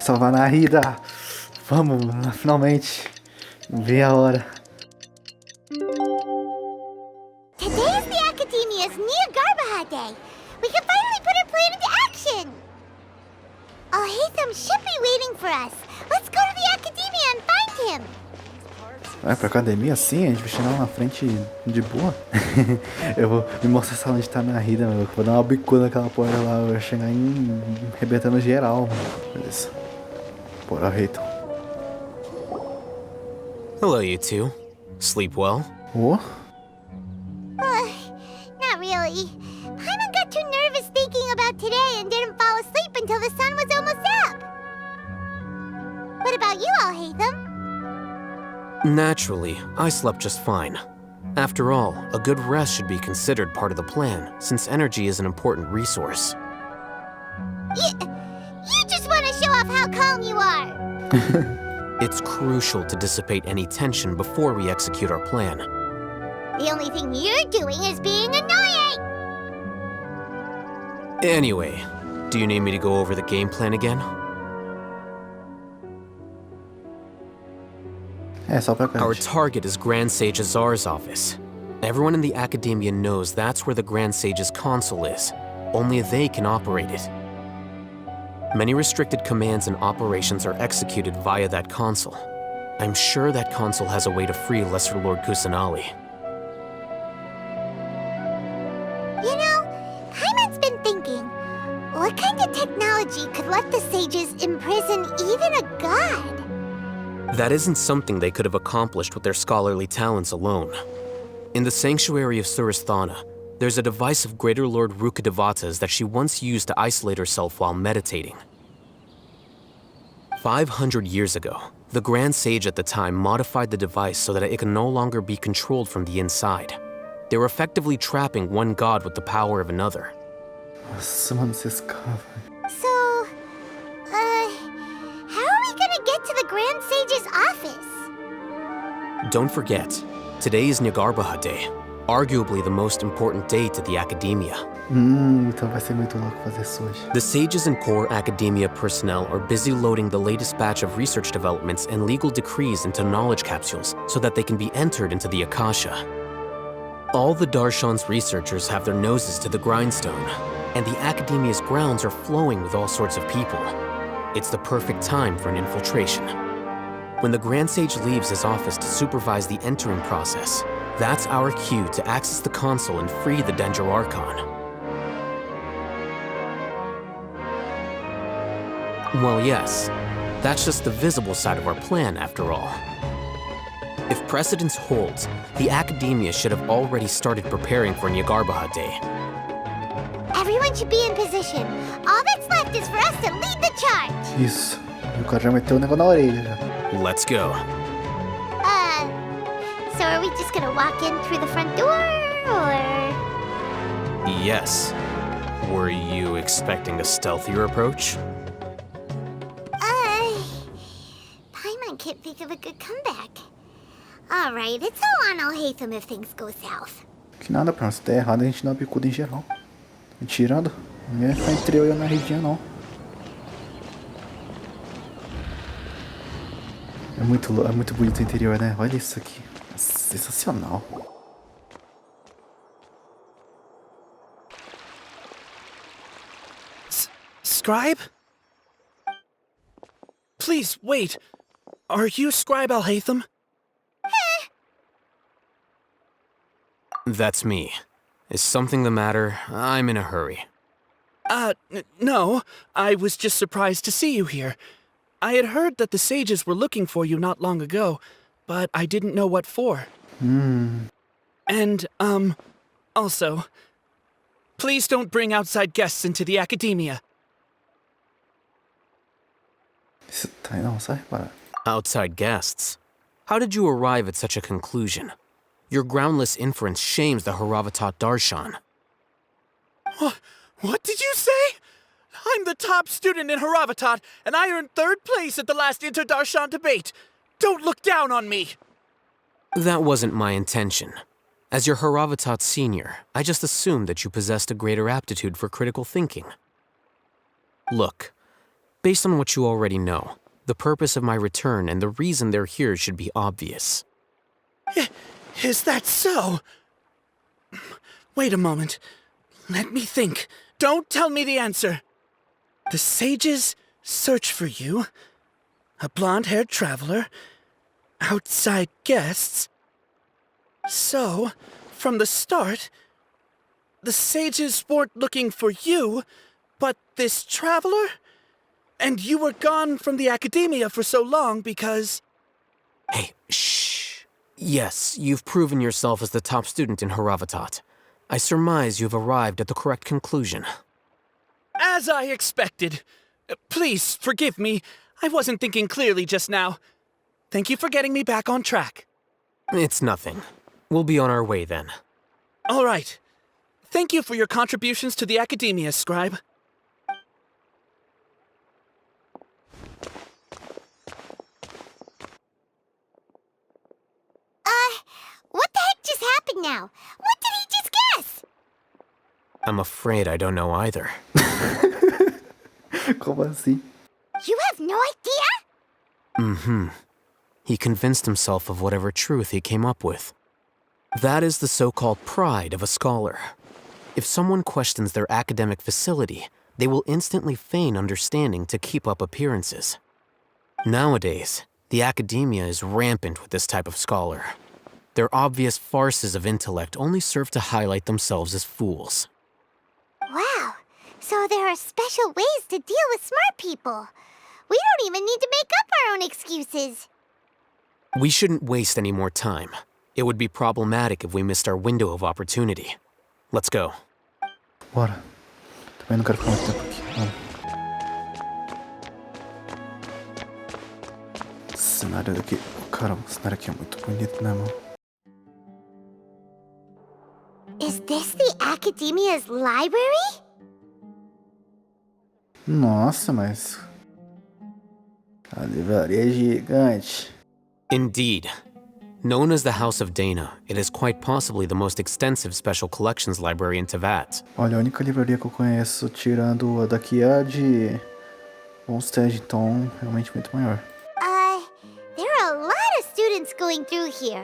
salvar Nahida. Vamos, finalmente. Vem a hora. Today is the Academia's Niagara Day. We can finally put our plan into action. Alhaitham should be waiting for us. Let's go to the Academia and find him. Vai pra academia assim? A gente vai chegar lá na frente de boa? Eu vou me mostrar só onde tá a Nahida, meu. Vou dar uma bicuda naquela porta lá. Eu vou chegar arrebentando geral, mano. Beleza. Bora, Reiton. Hello, you two. Sleep well? Oh? Not really. Paimon got too nervous thinking about today and didn't fall asleep until the sun was almost up. What about you, Alhaitham? Naturally, I slept just fine. After all, a good rest should be considered part of the plan, since energy is an important resource. You just want to show off how calm you are. It's crucial to dissipate any tension before we execute our plan. The only thing you're doing is being annoying. Anyway, do you need me to go over the game plan again? Our target is Grand Sage Azar's office. Everyone in the Academia knows that's where the Grand Sage's console is. Only they can operate it. Many restricted commands and operations are executed via that console. I'm sure that console has a way to free Lesser Lord Kusanali. You know, Paimon's been thinking, what kind of technology could let the sages imprison even a god? That isn't something they could have accomplished with their scholarly talents alone. In the sanctuary of Surasthana, there's a device of Greater Lord Rukkhadevata's that she once used to isolate herself while meditating. 500 years ago, the Grand Sage at the time modified the device so that it could no longer be controlled from the inside. They were effectively trapping one god with the power of another. Nossa, mano, vocês So, how are we gonna get to the Grand Sage's office? Don't forget, today is Niagara Day, arguably the most important day to the Academia. Então vai ser muito louco fazer isso hoje. The sages and core Academia personnel are busy loading the latest batch of research developments and legal decrees into knowledge capsules so that they can be entered into the Akasha. All the Darshan's researchers have their noses to the grindstone, and the Academia's grounds are flowing with all sorts of people. It's the perfect time for an infiltration. When the Grand Sage leaves his office to supervise the entering process, that's our cue to access the console and free the Dendro Archon. Well, yes, that's just the visible side of our plan, after all. If precedence holds, the Academia should have already started preparing for Niagara Day. Everyone should be in position. All that's left is for us to lead the charge. Isso. O cara já meteu o negócio na orelha já. Let's go. So are we just gonna walk in through the front door, or? Yes. Were you expecting a stealthier approach? Paimon can't think of a good comeback. Alright, it's all on Alhaitham if things go south. Que nada, pra se der errado a gente dá uma bicuda em geral. E tirando, não ia ficar entre eu e a Nahidinha não. É muito bonito o interior, né? Olha isso aqui. Sensacional. Scribe? Please, wait. Are you Scribe Alhaitham? That's me. Is something the matter? I'm in a hurry. No. I was just surprised to see you here. I had heard that the sages were looking for you not long ago, but I didn't know what for. And, also, please don't bring outside guests into the Academia. Não, sai, para. Outside guests? How did you arrive at such a conclusion? Your groundless inference shames the Haravatat Darshan. What did you say? I'm the top student in Haravatat, and I earned 3rd place at the last Inter-Darshan debate. Don't look down on me! That wasn't my intention. As your Haravatat senior, I just assumed that you possessed a greater aptitude for critical thinking. Look, Based on what you already know, the purpose of my return and the reason they're here should be obvious. Is that so? Wait a moment. Let me think. Don't tell me the answer. The sages search for you. A blonde-haired traveler. Outside guests. So, from the start, the sages weren't looking for you, but this traveler? And you were gone from the academia for so long because... Hey, shh. Yes, you've proven yourself as the top student in Haravatat. I surmise you've arrived at the correct conclusion. As I expected. Please, forgive me. I wasn't thinking clearly just now. Thank you for getting me back on track. It's nothing. We'll be on our way then. All right. Thank you for your contributions to the academia, scribe. What the heck just happened now? What did he just guess? I'm afraid I don't know either. Como assim? You have no idea? He convinced himself of whatever truth he came up with. That is the so-called pride of a scholar. If someone questions their academic facility, they will instantly feign understanding to keep up appearances. Nowadays, the academia is rampant with this type of scholar. Their obvious farces of intellect only serve to highlight themselves as fools. Wow. So there are special ways to deal with smart people. We don't even need to make up our own excuses. We shouldn't waste any more time. It would be problematic if we missed our window of opportunity. Let's go. Bora. Também não quero ficar muito tempo aqui. Vamos. Esse cenário daqui... Caramba, o cenário aqui é muito bonito, né, mano? Is this the academia's library? Nossa, mas... A livraria é gigante. Indeed. Known as the House of Dana, it is quite possibly the most extensive special collections library in Teyvat. Olha, a única livraria que eu conheço, tirando a daqui, é a de... Seja, então, realmente muito maior. There are a lot of students going through here.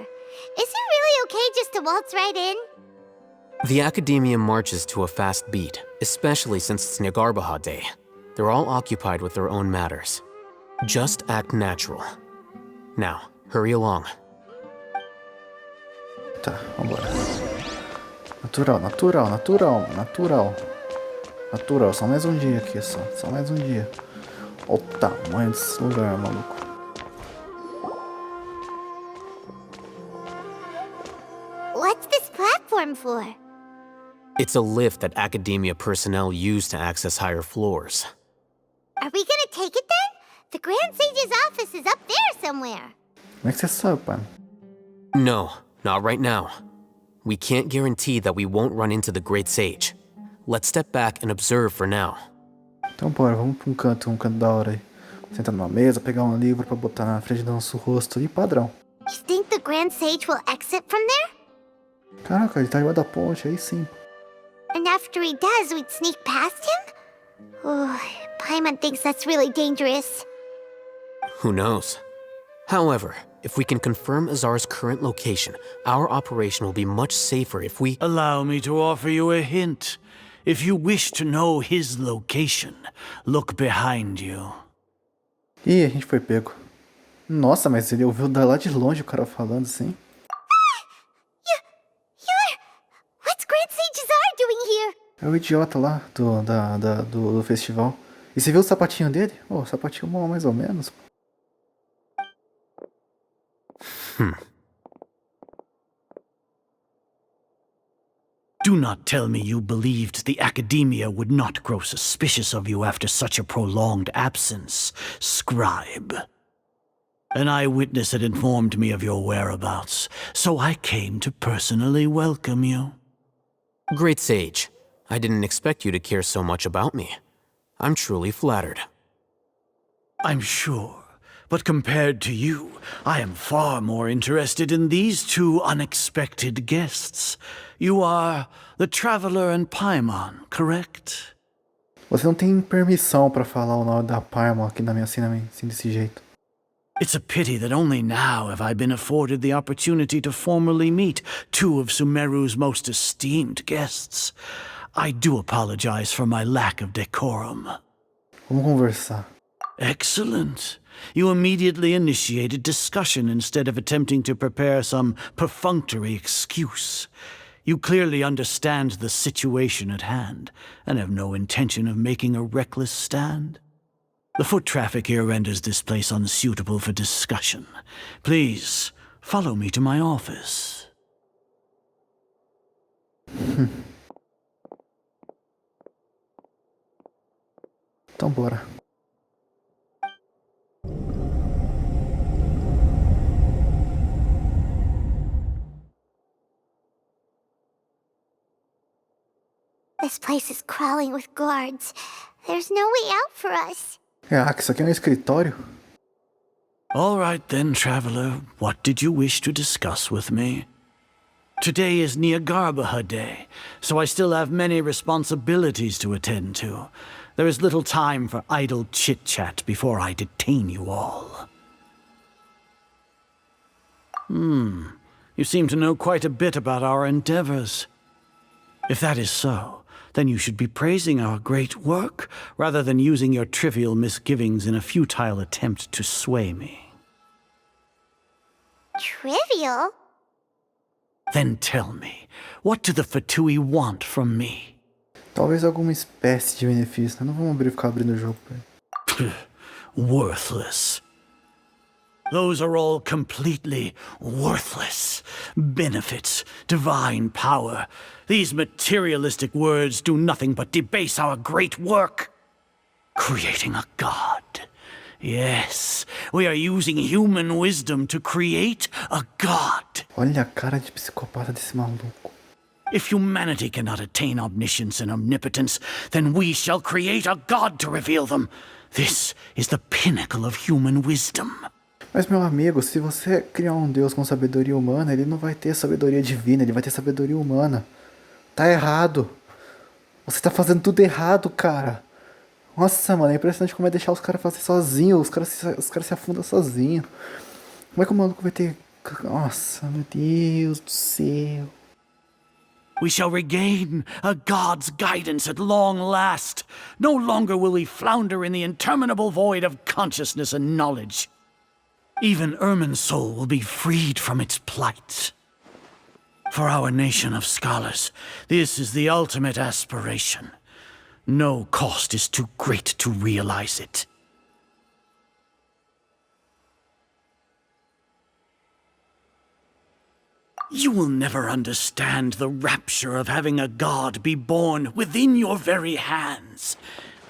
Is it really okay just to waltz right in? The academia marches to a fast beat, especially since it's Nagarbaha Day. They're all occupied with their own matters. Just act natural. Now, hurry along. Tá, vambora. Natural, natural, natural, natural. Natural, só mais um dia aqui, só mais um dia. Olha o tamanho desse lugar, maluco. What's this platform for? It's a lift that academia personnel use to access higher floors. Are we gonna take it then? The Grand Sage's office is up there somewhere. Como é que você sabe, pai? No, not right now. We can't guarantee that we won't run into the Great Sage. Let's step back and observe for now. Então bora, vamos pra um canto da hora aí. Sentar numa mesa, pegar um livro pra botar na frente do nosso rosto ali, padrão. You think the Grand Sage will exit from there? Caraca, ele tá embaixo da ponte, aí sim. And after he does, we'd sneak past him? Oh, Paimon thinks that's really dangerous. Who knows? However, if we can confirm Azar's current location, our operation will be much safer if we... Allow me to offer you a hint. If you wish to know his location, look behind you. Ih, a gente foi pego. Nossa, mas ele ouviu lá de longe o cara falando assim. What's Grand Sage Azar doing here? É o idiota lá do festival. E você viu o sapatinho dele? Oh, o sapatinho bom, mais ou menos. Do not tell me you believed the academia would not grow suspicious of you after such a prolonged absence, scribe. An eyewitness had informed me of your whereabouts, so I came to personally welcome you. Great Sage, I didn't expect you to care so much about me. I'm truly flattered. I'm sure, but compared to you, I am far more interested in these two unexpected guests. You are the Traveler and Paimon, correct? Você não tem permissão pra falar o nome da Paimon aqui na minha cena, assim, desse jeito. It's a pity that only now have I been afforded the opportunity to formally meet two of Sumeru's most esteemed guests. I do apologize for my lack of decorum. Vamos conversar. Excellent. You immediately initiated discussion instead of attempting to prepare some perfunctory excuse. You clearly understand the situation at hand, and have no intention of making a reckless stand. The foot traffic here renders this place unsuitable for discussion. Please, follow me to my office. Então bora. This place is crawling with guards. There's no way out for us. Que isso aqui é um escritório? All right then, traveler. What did you wish to discuss with me? Today is Niagarbaha Day, so I still have many responsibilities to attend to. There is little time for idle chit-chat before I detain you all. You seem to know quite a bit about our endeavors. If that is so, then you should be praising our great work, rather than using your trivial misgivings in a futile attempt to sway me. Trivial? Then tell me, what do the Fatui want from me? Talvez alguma espécie de benefício, né? Não vamos ficar abrindo o jogo pra ele. Worthless. Those are all completely worthless. Benefits, divine power. These materialistic words do nothing but debase our great work. Creating a god. Yes, we are using human wisdom to create a god. Olha a cara de psicopata desse maluco. If humanity cannot attain omniscience and omnipotence, then we shall create a god to reveal them. This is the pinnacle of human wisdom. Mas, meu amigo, se você criar um Deus com sabedoria humana, ele não vai ter sabedoria divina, ele vai ter sabedoria humana. Tá errado. Você tá fazendo tudo errado, cara. Nossa, mano, é impressionante como é deixar os caras fazer sozinho. Os caras se afundam sozinho. Como é que o maluco vai ter... Nossa, meu Deus do céu. We shall regain a god's guidance at long last. No longer will we flounder in the interminable void of consciousness and knowledge. Even Ermin's soul will be freed from its plight. For our nation of scholars, this is the ultimate aspiration. No cost is too great to realize it. You will never understand the rapture of having a god be born within your very hands.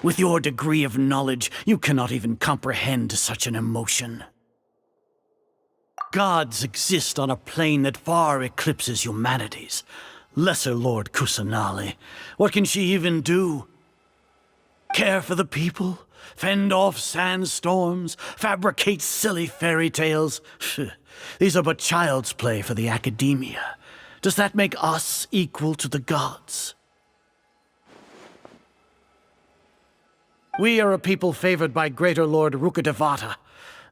With your degree of knowledge, you cannot even comprehend such an emotion. Gods exist on a plane that far eclipses humanity's. Lesser Lord Kusanali, what can she even do? Care for the people? Fend off sandstorms? Fabricate silly fairy tales? These are but child's play for the academia. Does that make us equal to the gods? We are a people favored by Greater Lord Rukadevata.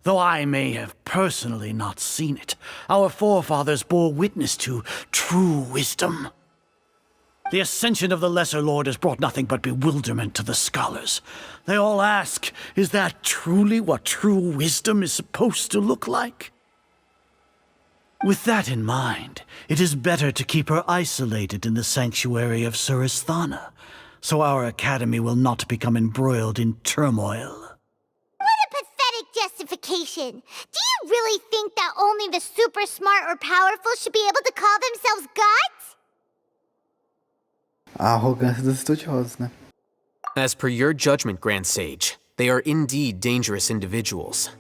Though I may have personally not seen it, our forefathers bore witness to true wisdom. The ascension of the Lesser Lord has brought nothing but bewilderment to the scholars. They all ask, is that truly what true wisdom is supposed to look like? With that in mind, it is better to keep her isolated in the sanctuary of Suristhana, so our academy will not become embroiled in turmoil. Justification. Do you really think that only the super smart or powerful should be able to call themselves gods? A arrogância dos estudiosos, né? As per your judgment, Grand Sage, they are indeed dangerous individuals.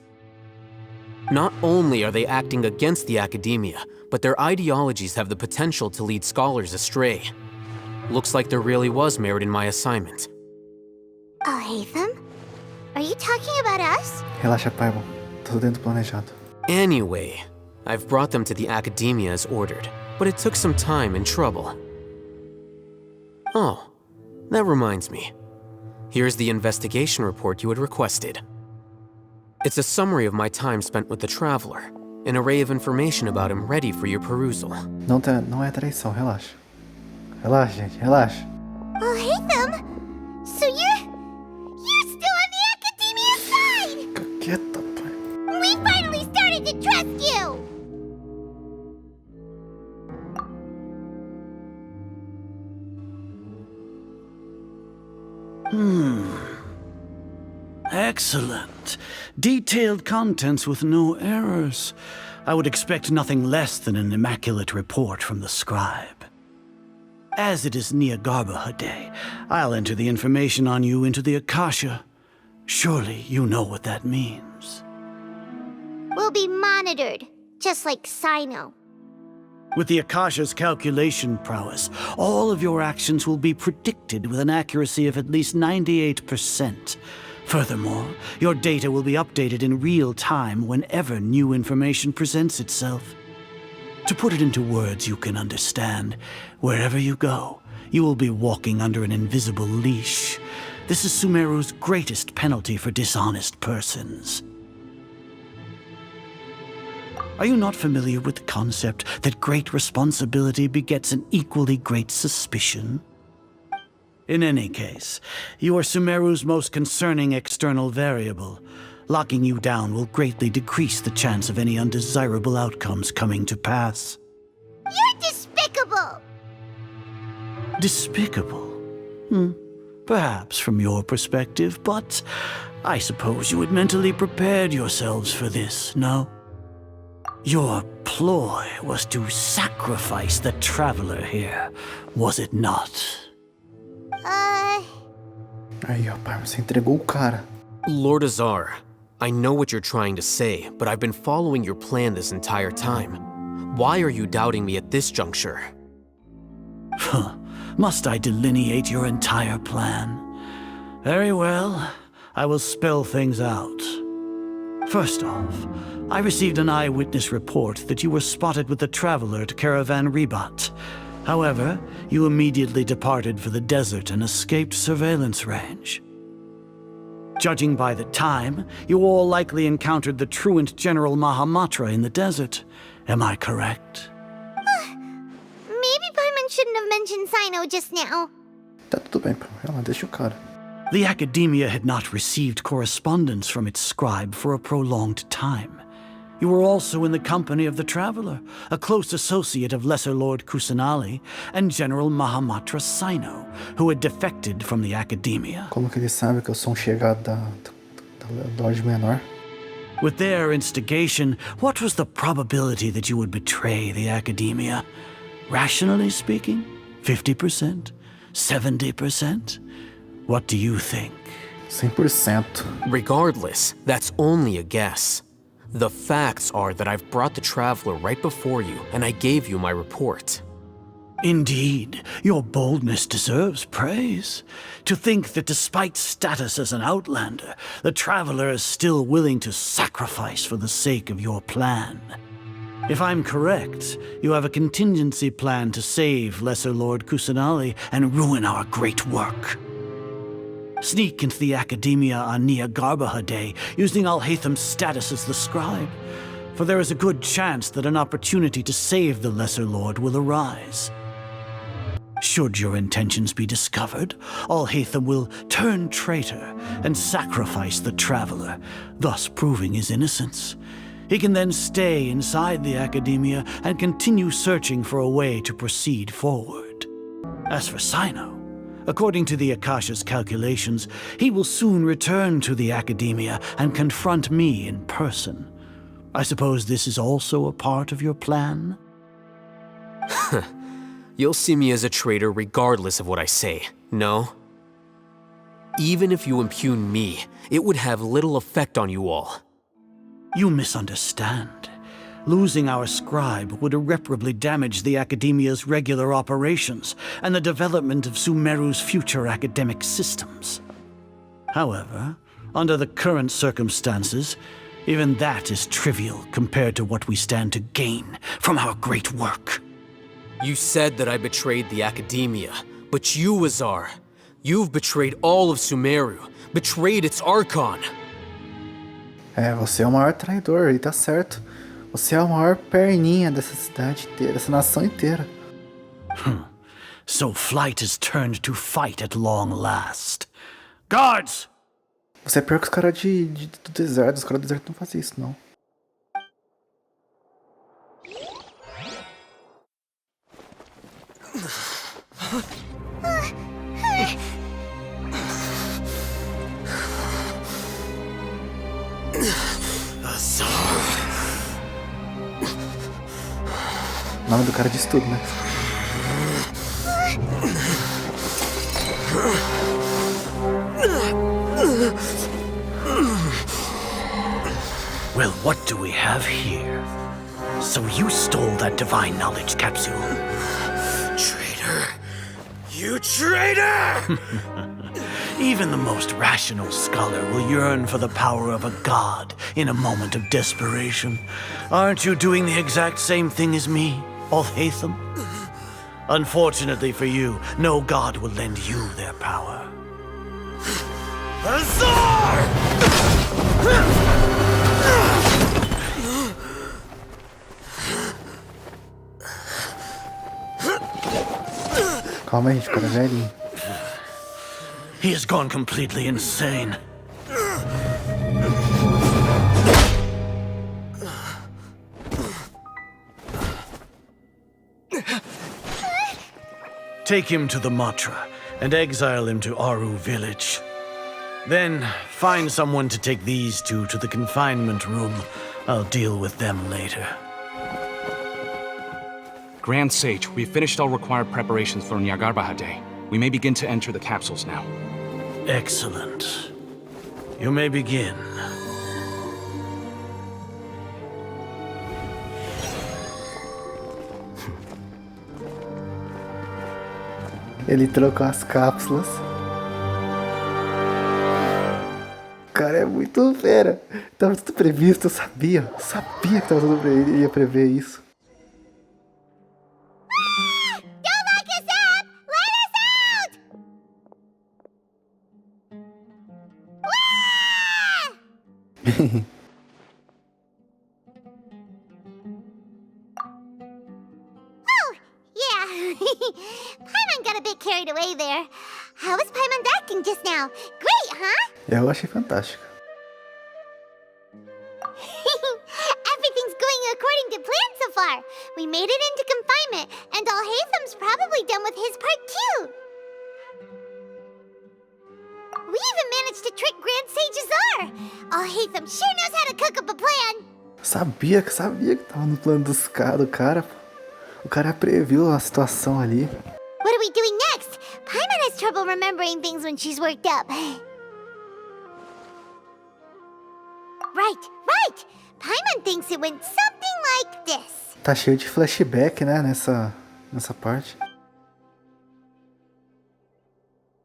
Not only are they acting against the academia, but their ideologies have the potential to lead scholars astray. Looks like there really was merit in my assignment. Oh, Hatham? Are you talking about us? Relaxa, Paimon. Tá tudo dentro do planejado. Anyway, I've brought them to the academia as ordered, but it took some time and trouble. Oh, that reminds me. Here's the investigation report you had requested. It's a summary of my time spent with the Traveler, an array of information about him ready for your perusal. Não é traição, relaxa. Relaxa, gente, relaxa. Oh, Haytham! So you're still on the Academia side! Fica quieta, pai. We finally started to trust you! Excellent. Detailed contents with no errors. I would expect nothing less than an immaculate report from the scribe. As it is Niagarbaha Day, I'll enter the information on you into the Akasha. Surely you know what that means. We'll be monitored, just like Sino. With the Akasha's calculation prowess, all of your actions will be predicted with an accuracy of at least 98%. Furthermore, your data will be updated in real time whenever new information presents itself. To put it into words you can understand, wherever you go, you will be walking under an invisible leash. This is Sumeru's greatest penalty for dishonest persons. Are you not familiar with the concept that great responsibility begets an equally great suspicion? In any case, you are Sumeru's most concerning external variable. Locking you down will greatly decrease the chance of any undesirable outcomes coming to pass. You're despicable! Despicable? Perhaps from your perspective, but I suppose you had mentally prepared yourselves for this, no? Your ploy was to sacrifice the Traveler here, was it not? Aí, ó, pai, você entregou o cara. Lord Azar, I know what you're trying to say, but I've been following your plan this entire time. Why are you doubting me at this juncture? Must I delineate your entire plan? Very well, I will spell things out. First off, I received an eyewitness report that you were spotted with the Traveler at Caravan Ribat. However, you immediately departed for the desert and escaped surveillance range. Judging by the time, you all likely encountered the truant General Mahamatra in the desert. Am I correct? Maybe Paimon shouldn't have mentioned Sino just now. Tá tudo bem, pai. Ela deixa o cara. The Academia had not received correspondence from its scribe for a prolonged time. You were also in the company of the Traveler, a close associate of Lesser Lord Kusanali and General Mahamatra Sino, who had defected from the Academia. Como que ele sabe que eu sou chegado da Lorde Menor? With their instigation, what was the probability that you would betray the Academia? Rationally speaking, 50%? 70%? What do you think? 100%. Regardless, that's only a guess. The facts are that I've brought the Traveler right before you, and I gave you my report. Indeed, your boldness deserves praise. To think that despite status as an outlander, the Traveler is still willing to sacrifice for the sake of your plan. If I'm correct, you have a contingency plan to save Lesser Lord Kusanali and ruin our great work. Sneak into the Academia on Niagarbaha Day, using Alhaitham's status as the scribe, for there is a good chance that an opportunity to save the Lesser Lord will arise. Should your intentions be discovered, Alhaitham will turn traitor and sacrifice the Traveler, thus proving his innocence. He can then stay inside the Academia and continue searching for a way to proceed forward. As for Sino, according to the Akasha's calculations, he will soon return to the Academia and confront me in person. I suppose this is also a part of your plan? You'll see me as a traitor regardless of what I say, no? Even if you impugn me, it would have little effect on you all. You misunderstand. Losing our scribe would irreparably damage the Academia's regular operations and the development of Sumeru's future academic systems. However, under the current circumstances, even that is trivial compared to what we stand to gain from our great work. You said that I betrayed the Academia, but you, Azar, You've betrayed all of Sumeru, betrayed its Archon. É, você é o maior traidor, e tá certo. Você é a maior perninha dessa cidade inteira, dessa nação inteira. So flight is turned to fight at long last. Guards! Você é pior que os caras do deserto. Os caras do deserto não fazem isso, não. O nome do cara diz tudo, né? Well, what do we have here? So you stole that divine knowledge capsule. Traitor! You traitor! Even the most rational scholar will yearn for the power of a god in a moment of desperation. Aren't you doing the exact same thing as me, Alhaitham? Unfortunately for you, no god will lend you their power. Azar! Calma aí, gente, cara velhinho. He has gone completely insane. Take him to the Matra and exile him to Aru village. Then find someone to take these two to the confinement room. I'll deal with them later. Grand Sage, we've finished all required preparations for Nyagarbha Day. We may begin to enter the capsules now. Excellent. You may begin. Ele trocou as cápsulas. O cara é muito fera. Tava tudo previsto, eu sabia. Eu sabia que tava tudo previsto. Ele ia prever isso. Don't lock us up! Let us out! Wah! Oh, yeah. Paimon got a bit carried away there. How was Paimon acting just now? Great, huh? Eu achei fantástico. Everything's going according to plan so far. We made it into confinement, and Alhaitham's probably done with his part too. We even managed to trick Grand Sage Azar. Alhaitham sure knows how to cook up a plan. Sabia que tava no plano do cara. Pô. O cara previu a situação ali. What are we doing next? Paimon has trouble remembering things when she's worked up. Right. Paimon thinks it went something like this. Tá cheio de flashback, né, nessa parte.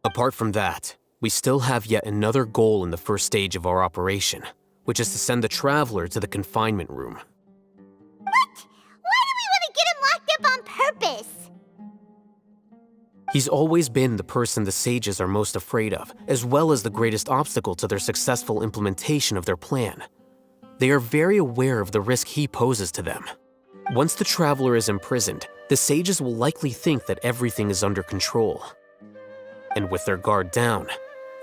Apart from that, we still have yet another goal in the first stage of our operation, which is to send the traveler to the confinement room. What? Why do we want to get him locked up on purpose? He's always been the person the sages are most afraid of, as well as the greatest obstacle to their successful implementation of their plan. They are very aware of the risk he poses to them. Once the traveler is imprisoned, the sages will likely think that everything is under control. And with their guard down,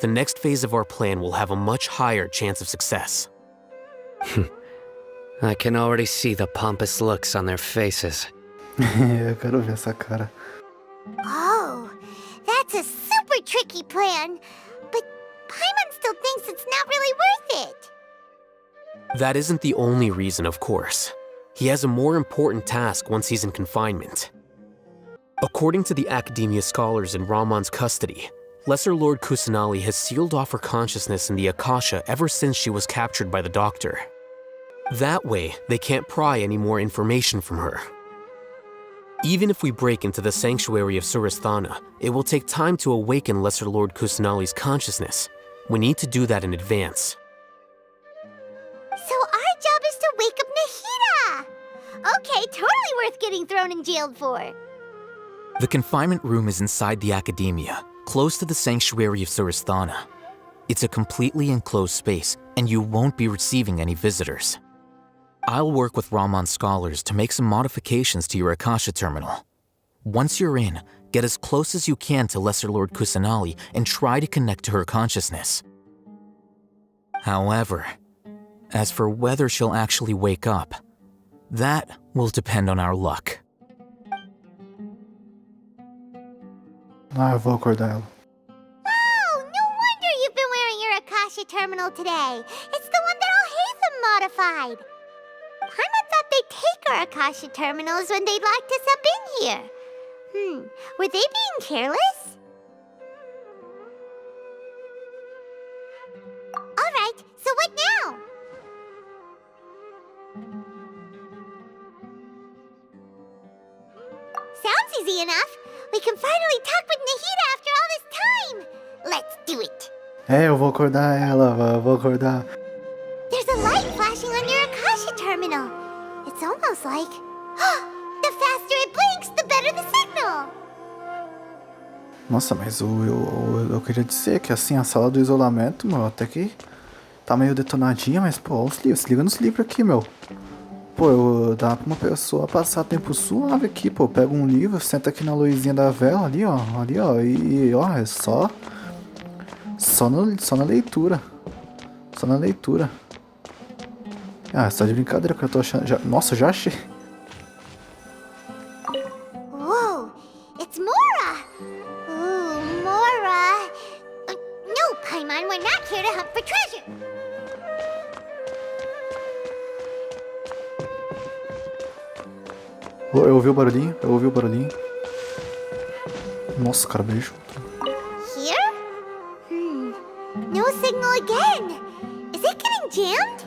the next phase of our plan will have a much higher chance of success. I can already see the pompous looks on their faces. Eu quero ver essa cara. Oh, that's a super tricky plan. But Paimon still thinks it's not really worth it. That isn't the only reason, of course. He has a more important task once he's in confinement. According to the Academia scholars in Ramon's custody, Lesser Lord Kusanali has sealed off her consciousness in the Akasha ever since she was captured by the Doctor. That way, they can't pry any more information from her. Even if we break into the sanctuary of Surasthana, it will take time to awaken Lesser Lord Kusanali's consciousness. We need to do that in advance. So our job is to wake up Nahida! Okay, totally worth getting thrown and jailed for. The confinement room is inside the Academia, close to the sanctuary of Surasthana. It's a completely enclosed space, and you won't be receiving any visitors. I'll work with Raman scholars to make some modifications to your Akasha terminal. Once you're in, get as close as you can to Lesser Lord Kusanali and try to connect to her consciousness. However, as for whether she'll actually wake up, that will depend on our luck. Ah, eu vou acordar ela. Oh, no wonder you've been wearing your Akasha terminal today. It's the one that Al-Haytham modified. Paimon thought they'd take our Akasha terminals when they'd locked us up in here. Were they being careless? Alright, so what now? Sounds easy enough. We can finally talk with Nahida after all this time. Let's do it. É, eu vou acordar ela, eu vou acordar. There's a light flashing on your Akasha terminal. It's almost like... the faster it blinks, the better the signal. Nossa, mas eu queria dizer que assim, a sala do isolamento, meu, até que tá meio detonadinha, mas pô, olha os livros, se liga nos livros aqui, meu. Pô, dá pra uma pessoa passar tempo suave aqui, pô. Pega um livro, senta aqui na luzinha da vela, ali, ó, e ó, é só na leitura. Só na leitura. Ah, só de brincadeira que eu tô achando. Nossa, eu já achei. Whoa, it's Mora! Ooh, Mora! No, Paimon, we're not here to hunt for treasure! Eu ouvi o barulhinho, Nossa, cara, beijo. Here? No signal again! Is it getting jammed?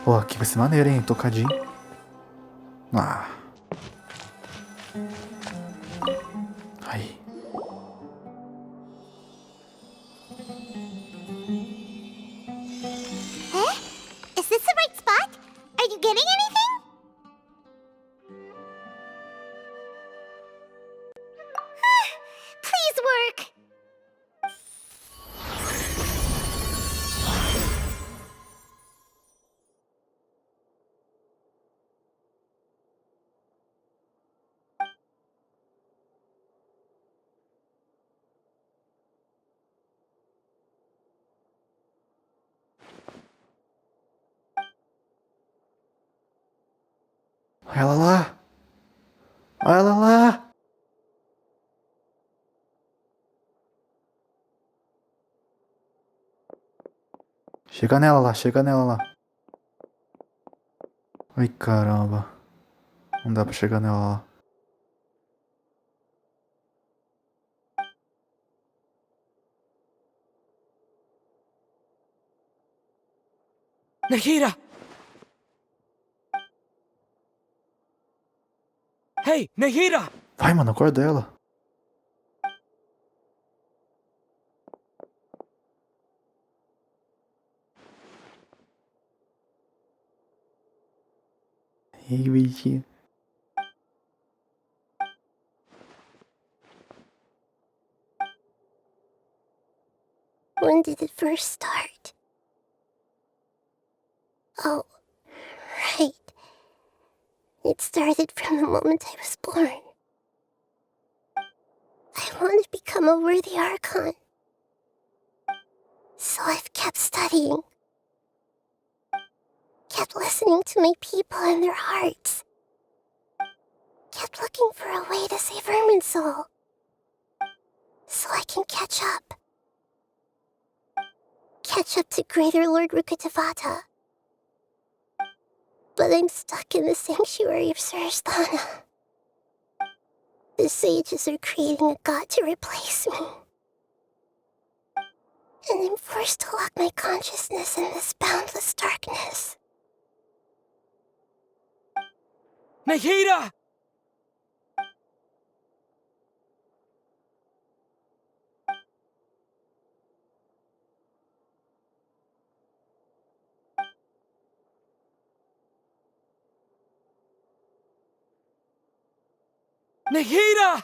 Pô, aqui vai ser maneiro, hein? Tocadinho. Ah. Aí. Huh? Is this the right spot? Are you getting anything? Please work! Olha ela lá! Olha ela lá! Chega nela lá. Ai, caramba. Não dá pra chegar nela lá. Nahida! Hey, Nahida! Vai, mano, acorda ela. Ei, bichinho. When did it first start? Oh, right. It started from the moment I was born. I want to become a worthy Archon. So I've kept studying. Kept listening to my people and their hearts. Kept looking for a way to save Irminsul. So I can catch up. Catch up to Greater Lord Rukkhadevata. But I'm stuck in the sanctuary of Surasthana. The sages are creating a god to replace me. And I'm forced to lock my consciousness in this boundless darkness. Nahida! Nahida!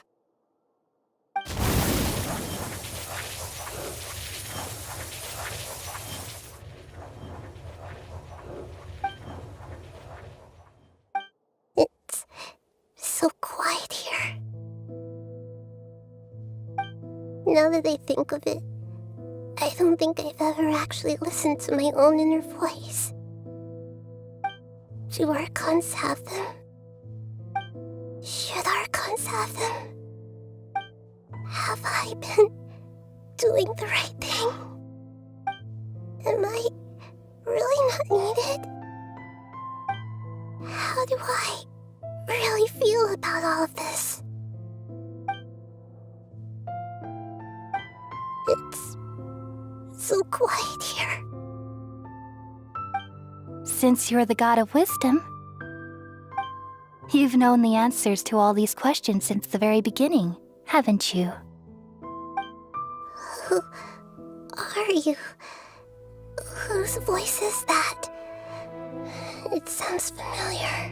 Now that I think of it, I don't think I've ever actually listened to my own inner voice. Do archons have them? Should archons have them? Have I been doing the right thing? Am I really not needed? How do I really feel about all of this? It's so quiet here. Since you're the god of wisdom, you've known the answers to all these questions since the very beginning, haven't you? Who are you? Whose voice is that? It sounds familiar.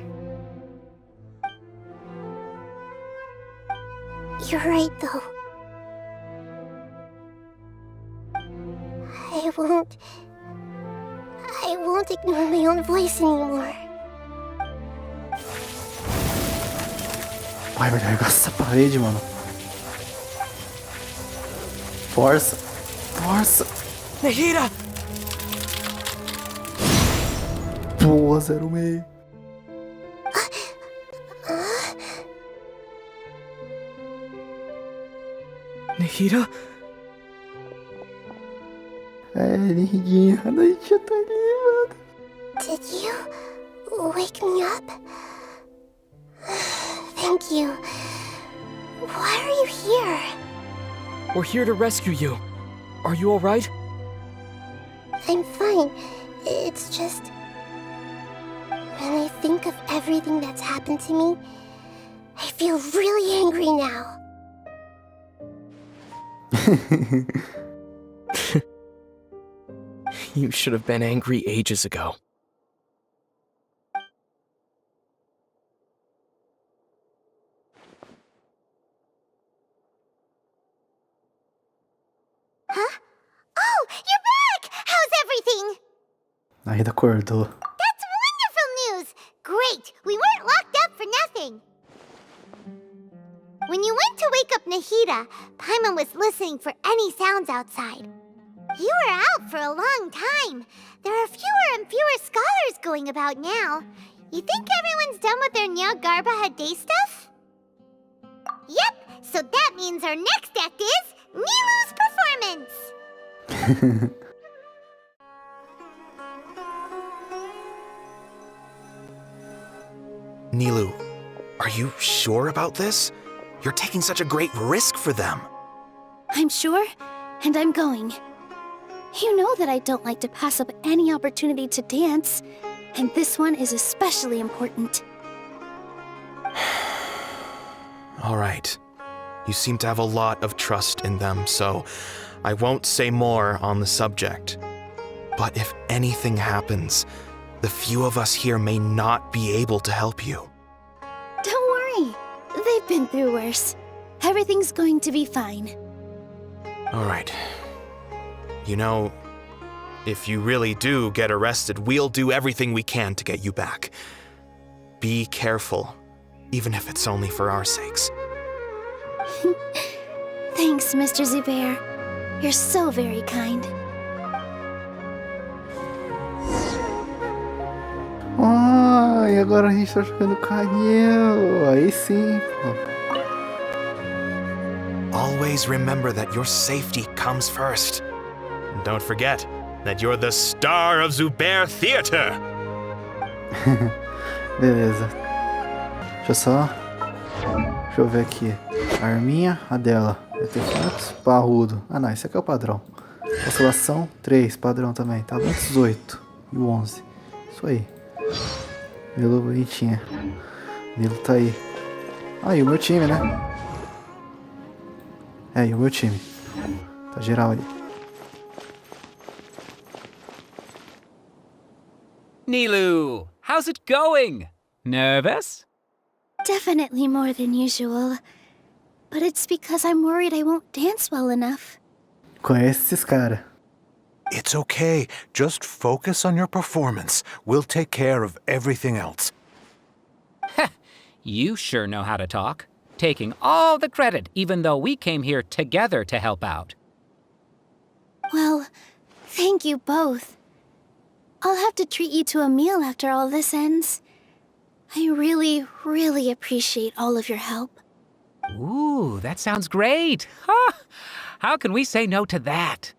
You're right, though. I won't ignore my own voice anymore. Ai, vai arregaçar essa parede, mano. Força. Força. Nahida! Boa, 06. Nahida? É, Nahidinha. A Nahidinha tá ali, mano. Did you wake me up? Thank you. Why are you here? We're here to rescue you. Are you alright? I'm fine. It's just... when I think of everything that's happened to me, I feel really angry now. You should have been angry ages ago. Huh? Oh, you're back! How's everything? Nahida acordou. That's wonderful news! Great! We weren't locked up for nothing! When you went to wake up Nahida, Paimon was listening for any sounds outside. You were out for a long time. There are fewer and fewer scholars going about now. You think everyone's done with their Nyagarbaha Day stuff? Yep, so that means our next act is Nilu's performance! Nilu, are you sure about this? You're taking such a great risk for them. I'm sure, and I'm going. You know that I don't like to pass up any opportunity to dance, and this one is especially important. All right. You seem to have a lot of trust in them, so I won't say more on the subject. But if anything happens, the few of us here may not be able to help you. Don't worry. They've been through worse. Everything's going to be fine. All right. You know, if you really do get arrested, we'll do everything we can to get you back. Be careful, even if it's only for our sakes. Thanks, Mr. Zubair. You're so very kind. Oh, e agora a gente tá jogando canhão. Aí sim, pô. Always remember that your safety comes first. And don't forget that you're the star of Zubair Theater. Beleza. Deixa eu ver aqui. A arminha, a dela. Artefatos, parrudo. Ah não, esse aqui é o padrão. Oscilação, 3, padrão também. Talentos, 8. E o 11. Isso aí. Nilo bonitinha. Nilo tá aí. Ah, e o meu time, né? É, e o meu time. Tá geral aí. Nilu, how's it going? Nervous? Definitely more than usual. But it's because I'm worried I won't dance well enough. Conhece esses caras. It's okay. Just focus on your performance. We'll take care of everything else. You sure know how to talk. taking all the credit even though we came here together to help out. Well, thank you both. I'll have to treat you to a meal after all this ends. I really, really appreciate all of your help. Ooh, that sounds great. Ha! How can we say no to that?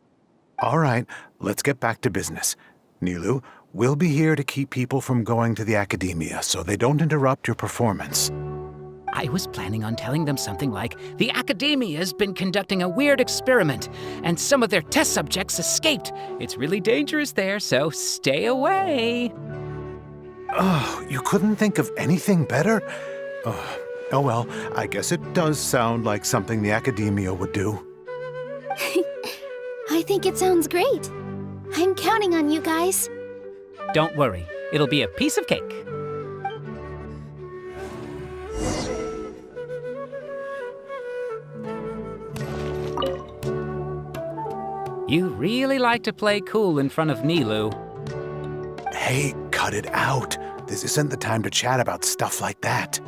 All right, let's get back to business. Nilu, we'll be here to keep people from going to the academia so they don't interrupt your performance. I was planning on telling them something like, the Academia's been conducting a weird experiment, and some of their test subjects escaped. It's really dangerous there, so stay away. Oh, you couldn't think of anything better? Oh well, I guess it does sound like something the Academia would do. I think it sounds great. I'm counting on you guys. Don't worry, it'll be a piece of cake. You really like to play cool in front of Nilu. Hey, cut it out. This isn't the time to chat about stuff like that.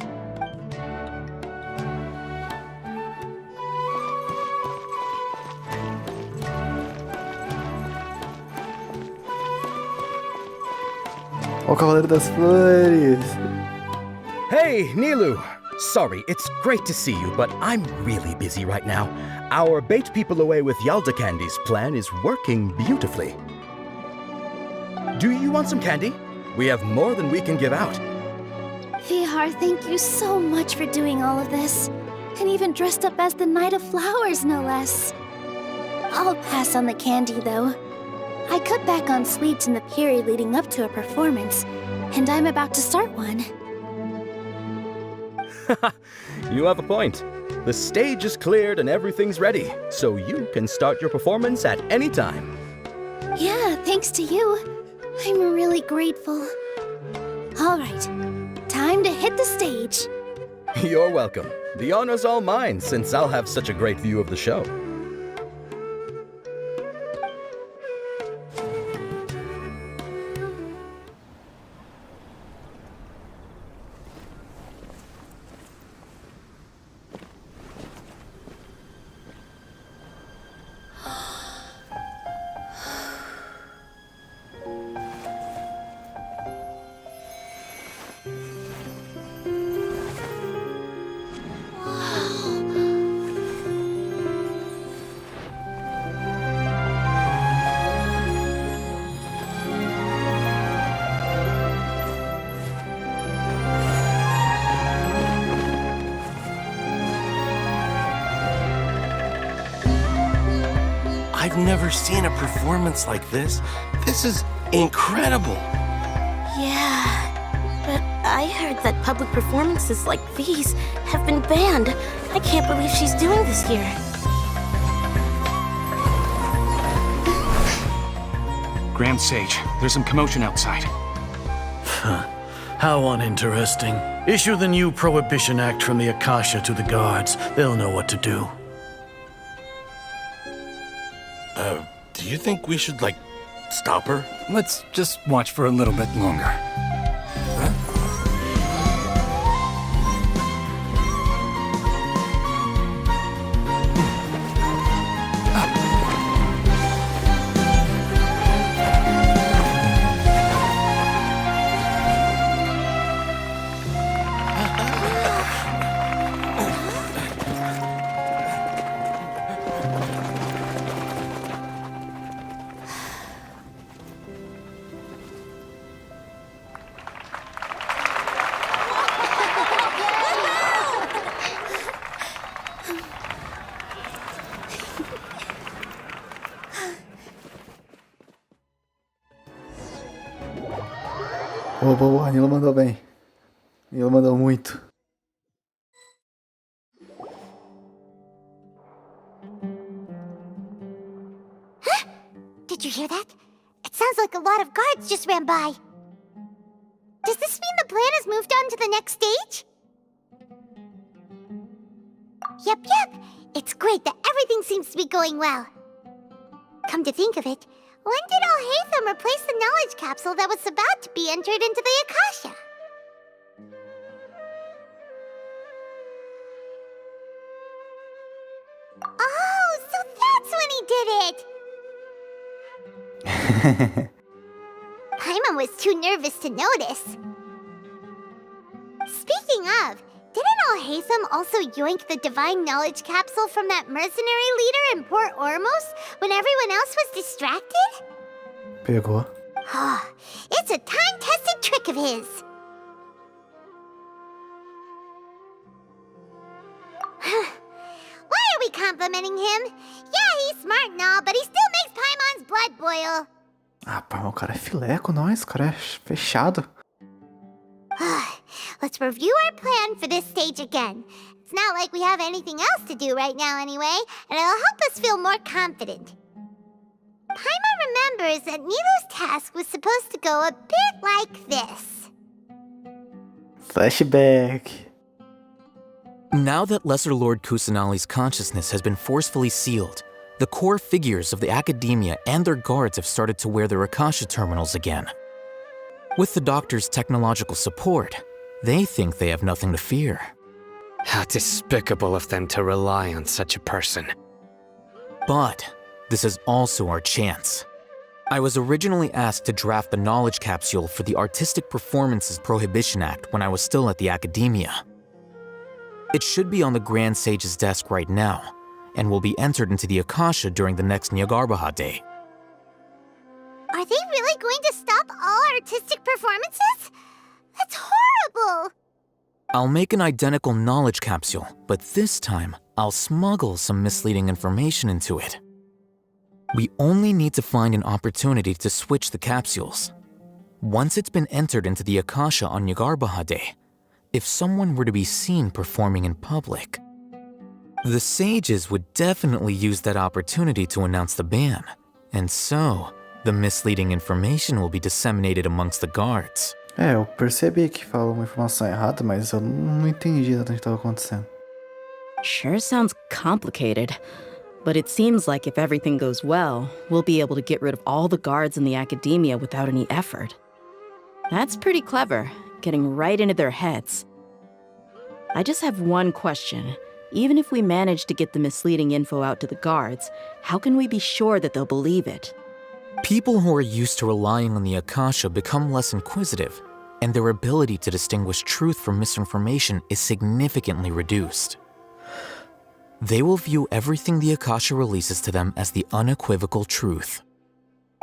Ó, o Cavaleiro das Flores! Hey, Nilu! Sorry, it's great to see you, but I'm really busy right now. Our Bait People Away with Yalda Candies plan is working beautifully. Do you want some candy? We have more than we can give out. Vihar, thank you so much for doing all of this. And even dressed up as the Knight of Flowers, no less. I'll pass on the candy, though. I cut back on sweets in the period leading up to a performance, and I'm about to start one. You have a point. The stage is cleared and everything's ready, so you can start your performance at any time. Yeah, thanks to you. I'm really grateful. All right, time to hit the stage. You're welcome. The honor's all mine, since I'll have such a great view of the show. I've never seen a performance like this. This is incredible. Yeah, but I heard that public performances like these have been banned. I can't believe she's doing this here. Grand Sage, there's some commotion outside. How uninteresting. Issue the new Prohibition Act from the Akasha to the guards. They'll know what to do. Do you think we should, stop her? Let's just watch for a little bit longer. Boa, Nilo mandou bem. Nilo mandou muito. Huh? Did you hear that? It sounds like a lot of guards just ran by. Does this mean the plan has moved on to the next stage? Yep. It's great that everything seems to be going well. Come to think of it, when did Alhaitham replace the knowledge capsule that was about to be entered into the Akasha? it! Paimon was too nervous to notice. Speaking of, didn't Alhaitham also yoink the divine knowledge capsule from that mercenary leader in Port Ormos when everyone else was distracted? Pegou. It's a time-tested trick of his. Why are we complimenting him? Yeah, he's smart and all, but he still makes Paimon's blood boil. Ah, pá, o cara é filé com nós, o cara é fechado. Let's review our plan for this stage again. It's not like we have anything else to do right now anyway, and it'll help us feel more confident. Paimon remembers that Nilu's task was supposed to go a bit like this. Flashback. Now that Lesser Lord Kusanali's consciousness has been forcefully sealed, the core figures of the academia and their guards have started to wear their Akasha terminals again. With the doctor's technological support, they think they have nothing to fear. How despicable of them to rely on such a person. But this is also our chance. I was originally asked to draft the knowledge capsule for the Artistic Performances Prohibition Act when I was still at the academia. It should be on the Grand Sage's desk right now, and will be entered into the Akasha during the next Nyargarbaha Day. Are they really going to stop all artistic performances? That's horrible! I'll make an identical knowledge capsule, but this time, I'll smuggle some misleading information into it. We only need to find an opportunity to switch the capsules. Once it's been entered into the Akasha on Nyargarbaha Day, if someone were to be seen performing in public, the sages would definitely use that opportunity to announce the ban, and so the misleading information will be disseminated amongst the guards. Eu percebi que falou uma informação errada, mas eu não entendi exatamente o que estava acontecendo. Sure sounds complicated, but it seems like if everything goes well, we'll be able to get rid of all the guards in the academia without any effort. That's pretty clever, getting right into their heads. I just have one question. Even if we manage to get the misleading info out to the guards, how can we be sure that they'll believe it? People who are used to relying on the Akasha become less inquisitive, and their ability to distinguish truth from misinformation is significantly reduced. They will view everything the Akasha releases to them as the unequivocal truth.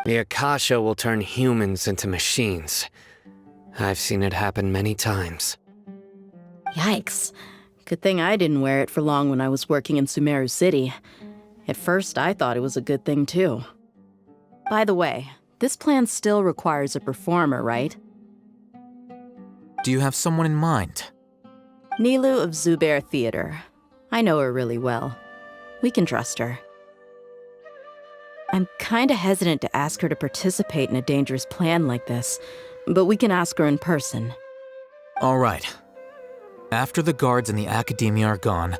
The Akasha will turn humans into machines. I've seen it happen many times. Yikes. Good thing I didn't wear it for long when I was working in Sumeru City. At first, I thought it was a good thing too. By the way, this plan still requires a performer, right? Do you have someone in mind? Nilu of Zubair Theater. I know her really well. We can trust her. I'm kinda hesitant to ask her to participate in a dangerous plan like this, but we can ask her in person. All right. After the guards and the academia are gone,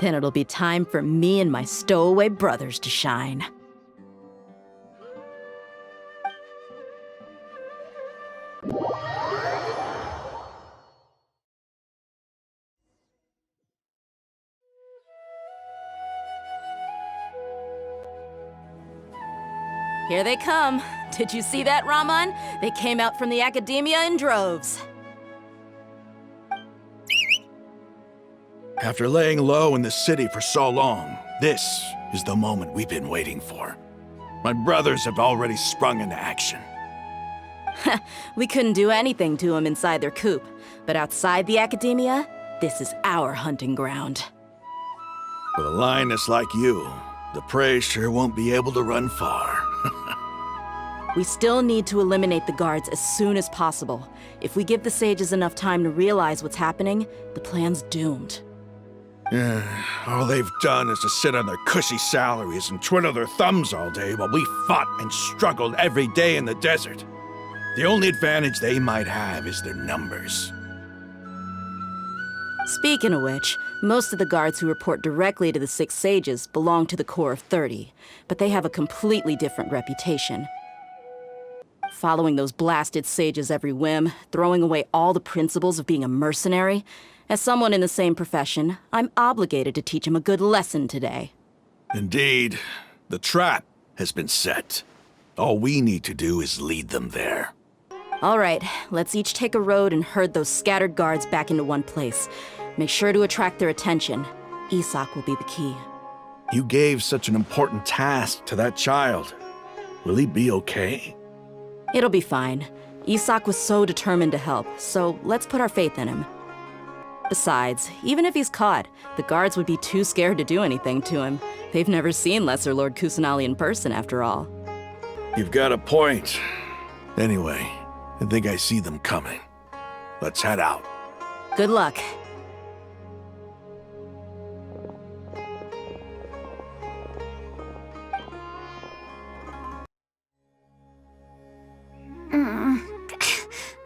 then it'll be time for me and my stowaway brothers to shine. Here they come. Did you see that, Raman? They came out from the academia in droves. After laying low in the city for so long, this is the moment we've been waiting for. My brothers have already sprung into action. We couldn't do anything to them inside their coop, but outside the academia, this is our hunting ground. With a lioness like you, the prey sure won't be able to run far. We still need to eliminate the guards as soon as possible. If we give the sages enough time to realize what's happening, the plan's doomed. All they've done is to sit on their cushy salaries and twiddle their thumbs all day while we fought and struggled every day in the desert. The only advantage they might have is their numbers. Speaking of which, most of the guards who report directly to the 6 sages belong to the Corps of 30, but they have a completely different reputation. Following those blasted sages every whim, throwing away all the principles of being a mercenary. As someone in the same profession, I'm obligated to teach them a good lesson today. Indeed. The trap has been set. All we need to do is lead them there. All right, let's each take a road and herd those scattered guards back into one place. Make sure to attract their attention. Isak will be the key. You gave such an important task to that child. Will he be okay? It'll be fine. Isak was so determined to help, so let's put our faith in him. Besides, even if he's caught, the guards would be too scared to do anything to him. They've never seen Lesser Lord Kusanali in person, after all. You've got a point. Anyway, I think I see them coming. Let's head out. Good luck.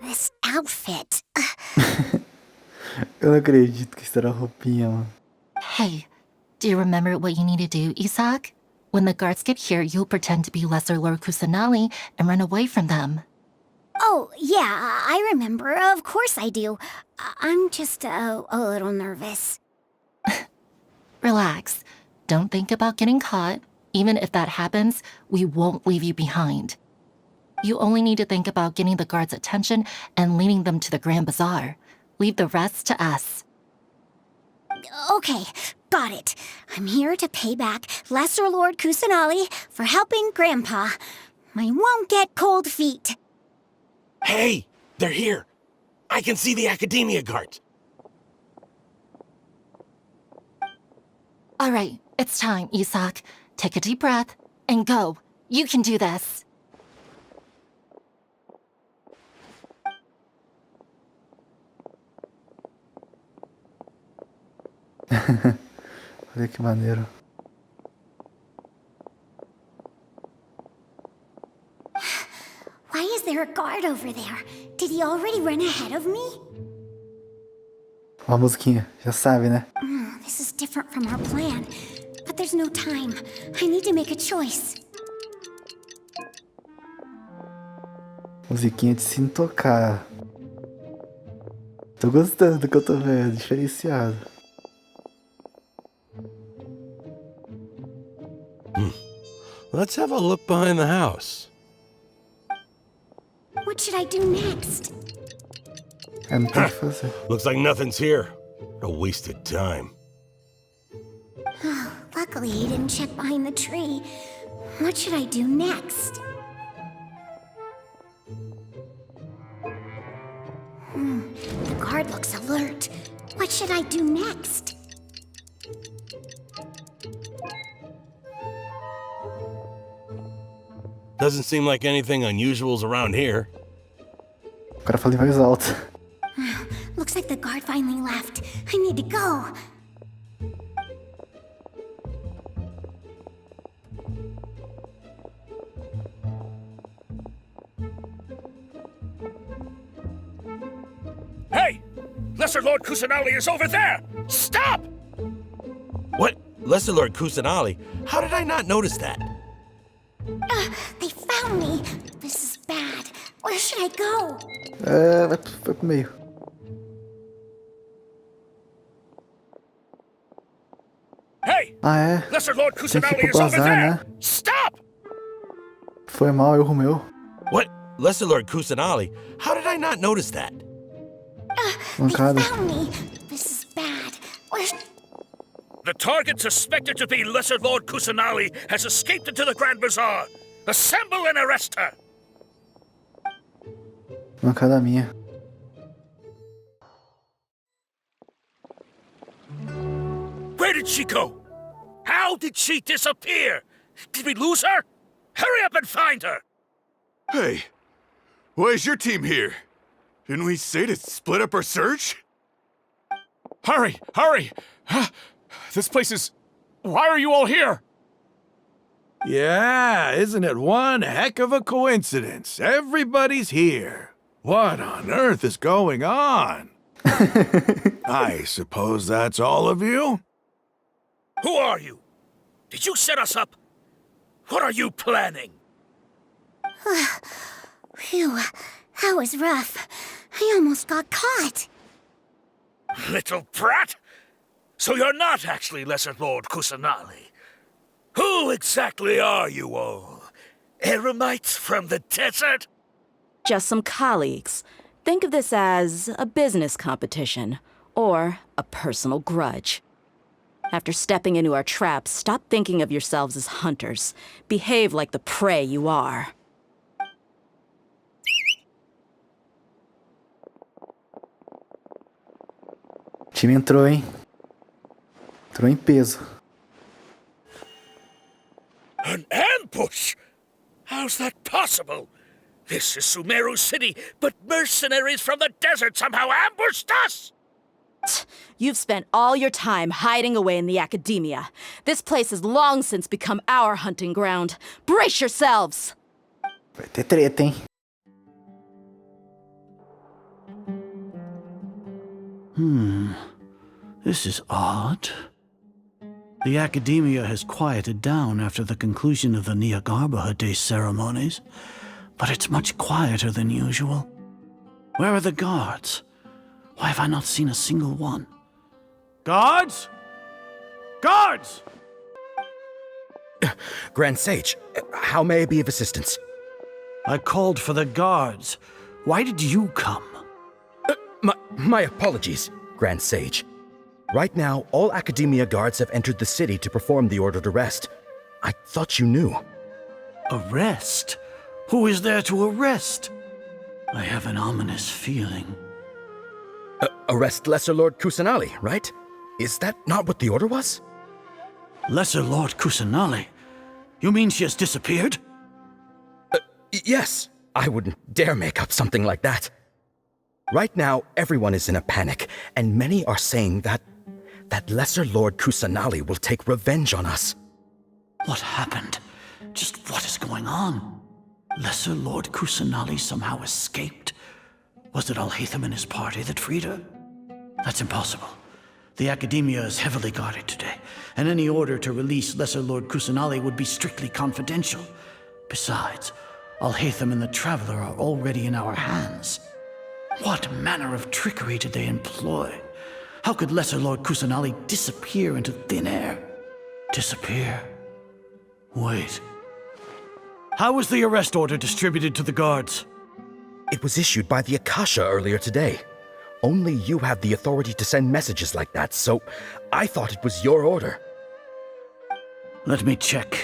This outfit. Eu não acredito que isso era roupinha, mano. Hey, do you remember what you need to do, Isak? When the guards get here, you'll pretend to be Lesser Lord Kusanali and run away from them. Oh, yeah, I remember. Of course I do. I'm just a little nervous. Relax. Don't think about getting caught. Even if that happens, we won't leave you behind. You only need to think about getting the guards' attention and leading them to the Grand Bazaar. Leave the rest to us. Okay, got it. I'm here to pay back Lesser Lord Kusanali for helping Grandpa. I won't get cold feet. Hey, they're here. I can see the Academia guards. All right, it's time, Isak. Take a deep breath and go. You can do this. Olha que maneiro. Why is there a guard over there? Did he already run ahead of me? Ó a musiquinha, já sabe, né? This is different from our plan. But there's no time. I need to make a choice. Musiquinha de se tocar. Tô gostando do que eu tô vendo, diferenciado. Let's have a look behind the house. What should I do next? É, não tem o que fazer. Looks like nothing's here. A wasted time. Luckily, he didn't check behind the tree. What should I do next? The guard looks alert. What should I do next? Doesn't seem like anything unusual's around here. O cara fala em voz alta. Looks like the guard finally left. I need to go. Hey! Lesser Lord Kusanali is over there! Stop! What? Lesser Lord Kusanali? How did I not notice that? They found me. This is bad. Where should I go? Vai pro meio. Hey! Ah, é? Lesser Lord Tem que ir Kusanali pro is over bazar, there! né? Stop! Foi mal, erro meu. What? Lesser Lord Kusanali? How did I not notice that? Mancada. Found me. This is bad. Where? The target suspected to be Lesser Lord Kusanali has escaped into the Grand Bazaar. Assemble and arrest her! Mancada minha. Where did she go? How did she disappear? Did we lose her? Hurry up and find her! Hey, why is your team here? Didn't we say to split up our search? Hurry! Hurry! This place is... Why are you all here? Yeah, isn't it one heck of a coincidence? Everybody's here. What on earth is going on? I suppose that's all of you? Who are you? Did you set us up? What are you planning? Phew, that was rough. I almost got caught. Little brat! So you're not actually Lesser Lord Kusanali. Who Who exactly are you all? Eremites from the desert? Just some colleagues. Think of this as a business competition, or a personal grudge. After stepping into our traps, stop thinking of yourselves as hunters. Behave like the prey you are. O time entrou, hein? Entrou em peso. An ambush? How's that possible? This is Sumeru City, but mercenaries from the desert somehow ambushed us! You've spent all your time hiding away in the academia. This place has long since become our hunting ground. Brace yourselves! Vai ter treta, hein? This is odd. The academia has quieted down after the conclusion of the Nyagarbha Day ceremonies, but it's much quieter than usual. Where are the guards? Why have I not seen a single one? Guards? Guards! Grand Sage, how may I be of assistance? I called for the guards. Why did you come? My apologies, Grand Sage. Right now, all Academia guards have entered the city to perform the ordered arrest. I thought you knew. Arrest? Who is there to arrest? I have an ominous feeling. Arrest Lesser Lord Kusanali, right? Is that not what the order was? Lesser Lord Kusanali? You mean she has disappeared? Yes. I wouldn't dare make up something like that. Right now, everyone is in a panic, and many are saying that Lesser Lord Kusanali will take revenge on us. What happened? Just what is going on? Lesser Lord Kusanali somehow escaped? Was it Alhaitham and his party that freed her? That's impossible. The Academia is heavily guarded today, and any order to release Lesser Lord Kusanali would be strictly confidential. Besides, Alhaitham and the Traveler are already in our hands. What manner of trickery did they employ? How could Lesser Lord Kusanali disappear into thin air? Disappear? Wait. How was the arrest order distributed to the guards? It was issued by the Akasha earlier today. Only you have the authority to send messages like that, so I thought it was your order. Let me check.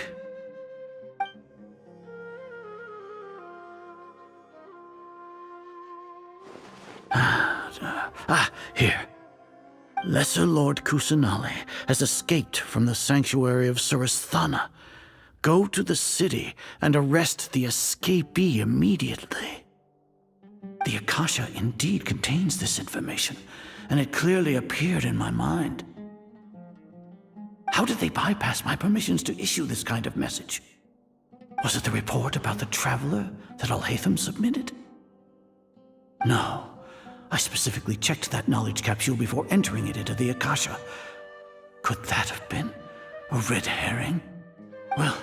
Here. Lesser Lord Kusanali has escaped from the sanctuary of Surasthana. Go to the city and arrest the escapee immediately. The Akasha indeed contains this information, and it clearly appeared in my mind. How did they bypass my permissions to issue this kind of message? Was it the report about the Traveler that Alhaitham submitted? No. I specifically checked that knowledge capsule before entering it into the Akasha. Could that have been a red herring? Well,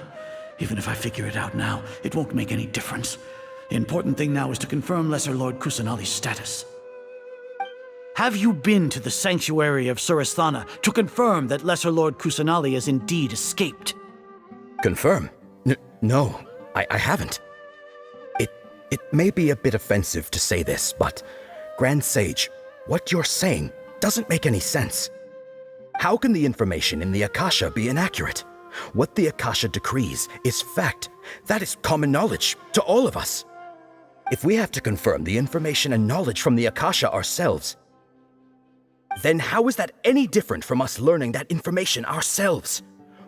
even if I figure it out now, it won't make any difference. The important thing now is to confirm Lesser Lord Kusanali's status. Have you been to the sanctuary of Surasthana to confirm that Lesser Lord Kusanali has indeed escaped? Confirm? No, I haven't. It may be a bit offensive to say this, but Grand Sage, what you're saying doesn't make any sense. How can the information in the Akasha be inaccurate? What the Akasha decrees is fact. That is common knowledge to all of us. If we have to confirm the information and knowledge from the Akasha ourselves, then how is that any different from us learning that information ourselves?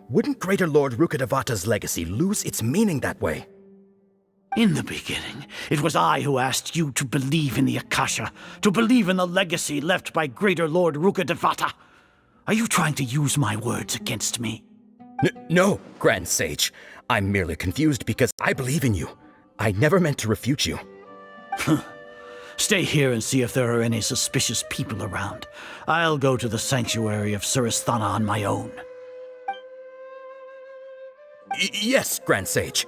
Wouldn't Greater Lord Rukkhadevata's legacy lose its meaning that way? In the beginning, it was I who asked you to believe in the Akasha, to believe in the legacy left by Greater Lord Rukkhadevata. Are you trying to use my words against me? No, Grand Sage. I'm merely confused because I believe in you. I never meant to refute you. Stay here and see if there are any suspicious people around. I'll go to the sanctuary of Surasthana on my own. Yes, Grand Sage.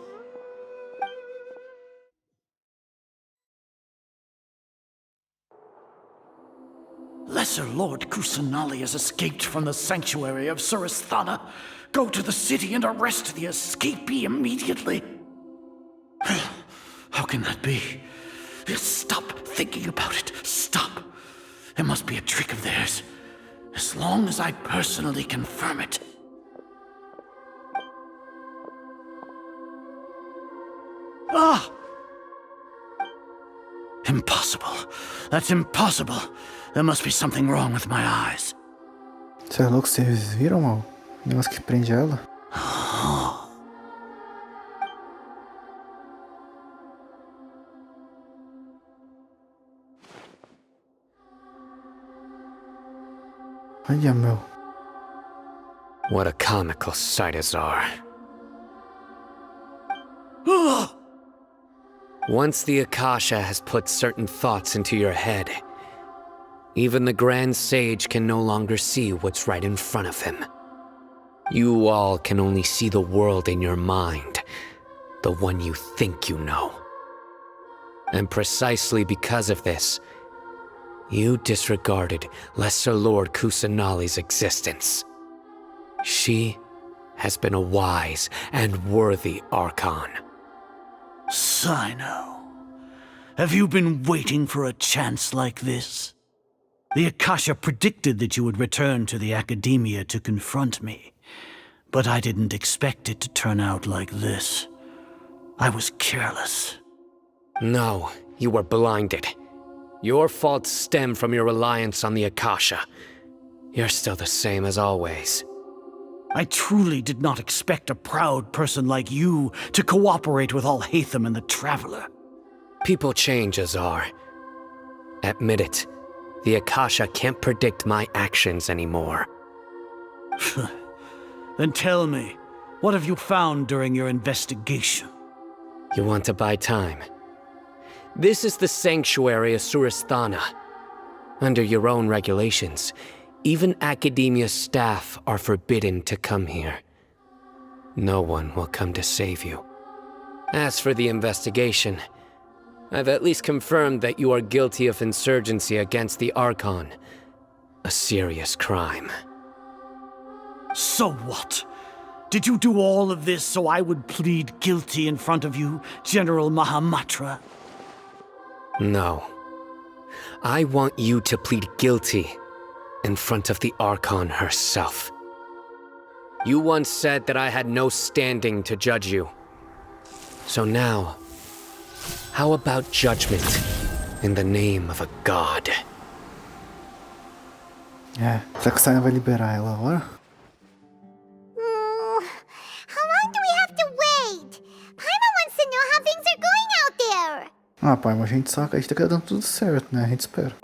Lesser Lord Kusanali has escaped from the sanctuary of Surasthana. Go to the city and arrest the escapee immediately. How can that be? Stop thinking about it. Stop. It must be a trick of theirs. As long as I personally confirm it. Ah! Impossible. That's impossible. There must be something wrong with my eyes. Você é louco? Vocês viram, mal? O negócio que prende ela? Olha, meu. What a comical sight, Azar. Once the Akasha has put certain thoughts into your head, even the Grand Sage can no longer see what's right in front of him. You all can only see the world in your mind, the one you think you know. And precisely because of this, you disregarded Lesser Lord Kusanali's existence. She has been a wise and worthy Archon. Sino, have you been waiting for a chance like this? The Akasha predicted that you would return to the Academia to confront me, but I didn't expect it to turn out like this. I was careless. No, you were blinded. Your faults stem from your reliance on the Akasha. You're still the same as always. I truly did not expect a proud person like you to cooperate with Alhaitham and the Traveler. People change, Azar. Admit it. The Akasha can't predict my actions anymore. Then tell me, what have you found during your investigation? You want to buy time? This is the sanctuary of Surasthana. Under your own regulations, even Academia staff are forbidden to come here. No one will come to save you. As for the investigation, I've at least confirmed that you are guilty of insurgency against the Archon. A serious crime. So what? Did you do all of this so I would plead guilty in front of you, General Mahamatra? No. I want you to plead guilty in front of the Archon herself. You once said that I had no standing to judge you. So now, how about judgment in the name of a god? É, será que o Sino vai liberar ela agora? How long do we have to wait? Paimon wants to know how things are going out there. Ah, pai, mas a gente só acredita que tá dando tudo certo, né? A gente espera.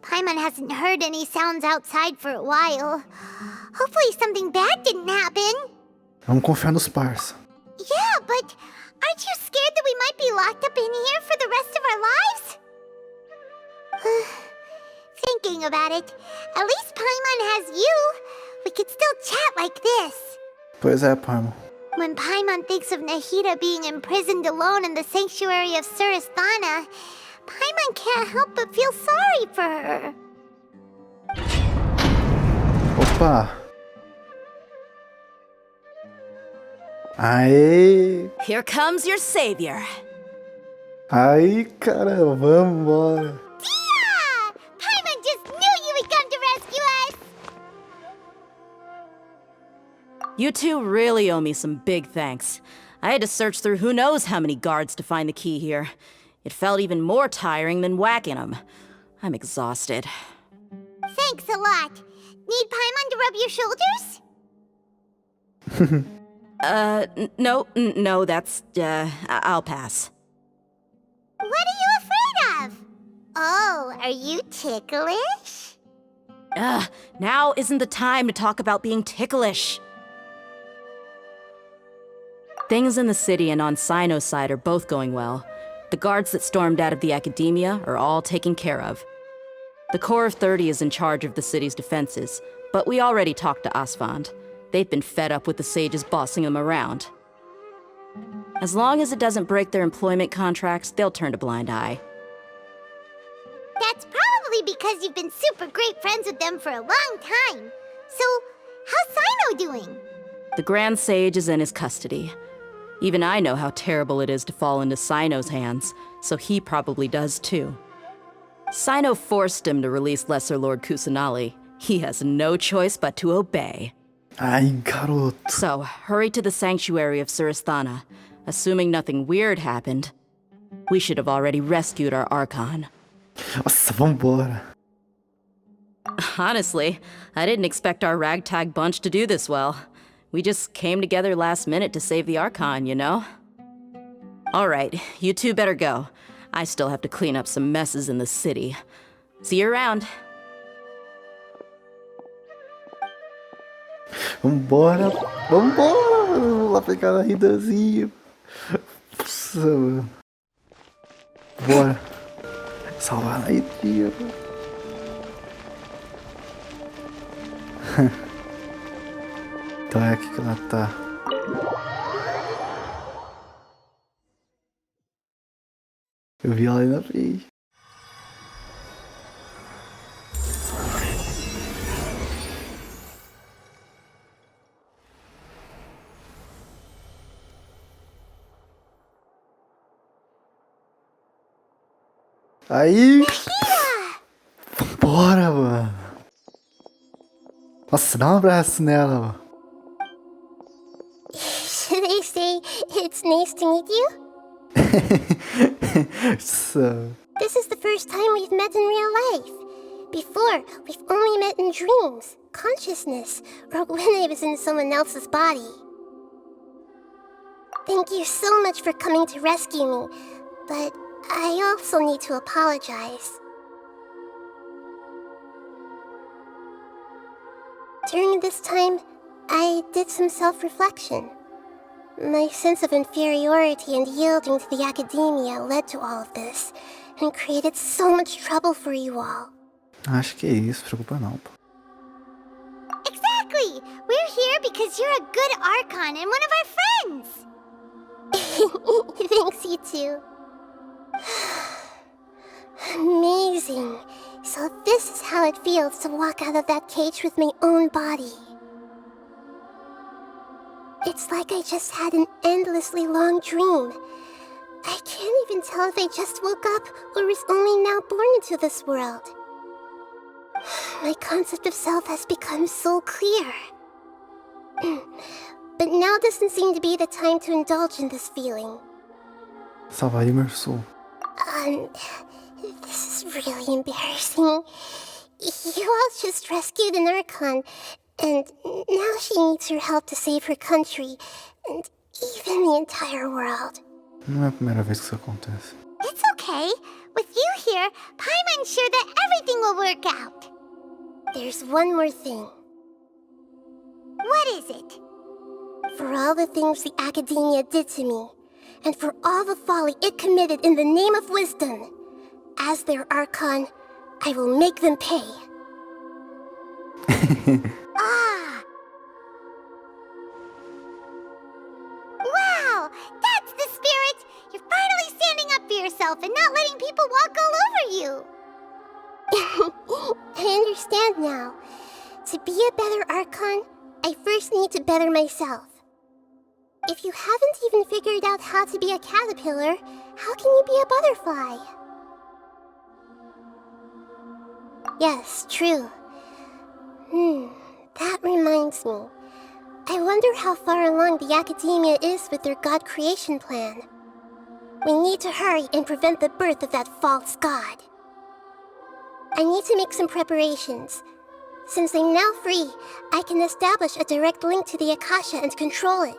Paimon hasn't heard any sounds outside for a while. Hopefully something bad didn't happen. Vamos confiar nos parça. Yeah, but aren't you scared that we might be locked up in here for the rest of our lives? Thinking about it, at least Paimon has you. We could still chat like this. Pois é, Paimon. When Paimon thinks of Nahida being imprisoned alone in the sanctuary of Surasthana, Paimon can't help but feel sorry for her. Opa! Aê! Here comes your savior. Aí, caramba, vambora. Yeah! Paimon just knew you would come to rescue us! You two really owe me some big thanks. I had to search through who knows how many guards to find the key here. It felt even more tiring than whacking them. I'm exhausted. Thanks a lot. Need Paimon to rub your shoulders? No, that's, I'll pass. What are you afraid of? Oh, are you ticklish? Now isn't the time to talk about being ticklish. Things in the city and on Sino's side are both going well. The guards that stormed out of the Academia are all taken care of. The Corps of 30 is in charge of the city's defenses, but we already talked to Asfand. They've been fed up with the sages bossing them around. As long as it doesn't break their employment contracts, they'll turn a blind eye. That's probably because you've been super great friends with them for a long time. So, how's Sino doing? The Grand Sage is in his custody. Even I know how terrible it is to fall into Sino's hands, so he probably does too. Sino forced him to release Lesser Lord Kusanali. He has no choice but to obey. Ai, garoto. So, hurry to the sanctuary of Surasthana. Assuming nothing weird happened, we should have already rescued our Archon. Nossa, vambora. Honestly, I didn't expect our ragtag bunch to do this well. We just came together last minute to save the Archon, you know? Alright, you two better go. I still have to clean up some messes in the city. See you around. Vambora, vambora. Vamos lá pegar a Nahidazinha. Nossa, mano. Bora. Salvar a Nahidinha, mano. Então é aqui que ela tá. Eu vi ela aí na frente. Aí! Vambora, mano! Nossa, dá um abraço nela, mano. Should I say it's nice to meet you? So... This is the first time we've met in real life. Before, we've only met in dreams, consciousness, or when I was in someone else's body. Thank you so much for coming to rescue me, but I also need to apologize. During this time, I did some self-reflection. My sense of inferiority and yielding to the academia led to all of this, and created so much trouble for you all. Acho que é isso, preocupa não, pô. Exactly! We're here because you're a good Archon and one of our friends! Thanks, you two. Amazing. So this is how it feels to walk out of that cage with my own body. It's like I just had an endlessly long dream. I can't even tell if I just woke up or was only now born into this world. My concept of self has become so clear. But now doesn't seem to be the time to indulge in this feeling. Salvar imerso. This is really embarrassing. You all just rescued an Archon, and now she needs your help to save her country, and even the entire world. Não é a primeira vez que isso acontece. It's okay. With you here, Paimon's sure that everything will work out. There's one more thing. What is it? For all the things the academia did to me, and for all the folly it committed in the name of wisdom, as their Archon, I will make them pay. Wow! That's the spirit! You're finally standing up for yourself and not letting people walk all over you! I understand now. To be a better Archon, I first need to better myself. If you haven't even figured out how to be a caterpillar, how can you be a butterfly? Yes, true. That reminds me. I wonder how far along the academia is with their god creation plan. We need to hurry and prevent the birth of that false god. I need to make some preparations. Since I'm now free, I can establish a direct link to the Akasha and control it.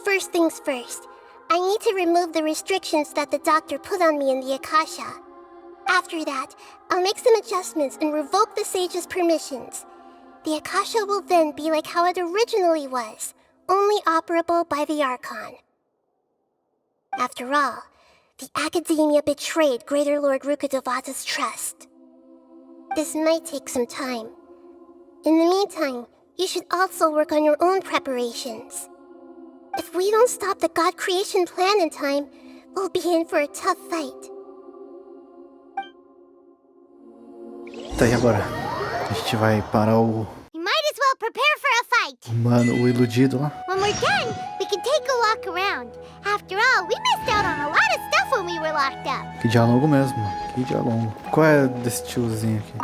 First things first, I need to remove the restrictions that the doctor put on me in the Akasha. After that, I'll make some adjustments and revoke the sage's permissions. The Akasha will then be like how it originally was, only operable by the Archon. After all, the academia betrayed Greater Lord Rukkhadevata's trust. This might take some time. In the meantime, you should also work on your own preparations. If we don't stop the god creation plan in time, we'll be in for a tough fight. Tá, e agora? A gente vai para o... You might as well prepare for a fight. Mano, o iludido lá. When we're done, we can take a walk around. After all, we missed out on a lot of stuff when we were locked up. Que diálogo mesmo, mano. Que diálogo. Qual é desse tiozinho aqui?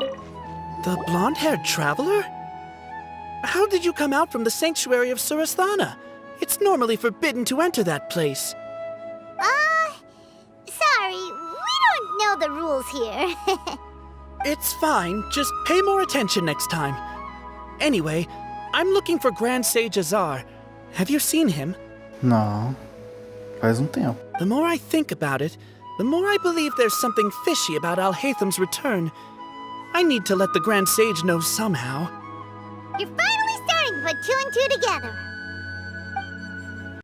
The blonde-haired traveler? How did you come out from the sanctuary of Surasthana? It's normally forbidden to enter that place. Sorry, we don't know the rules here. It's fine, just pay more attention next time. Anyway, I'm looking for Grand Sage Azar. Have you seen him? Não. Faz tempo. The more I think about it, the more I believe there's something fishy about Alhaitham's return. I need to let the Grand Sage know somehow. You're finally starting to put two and two together.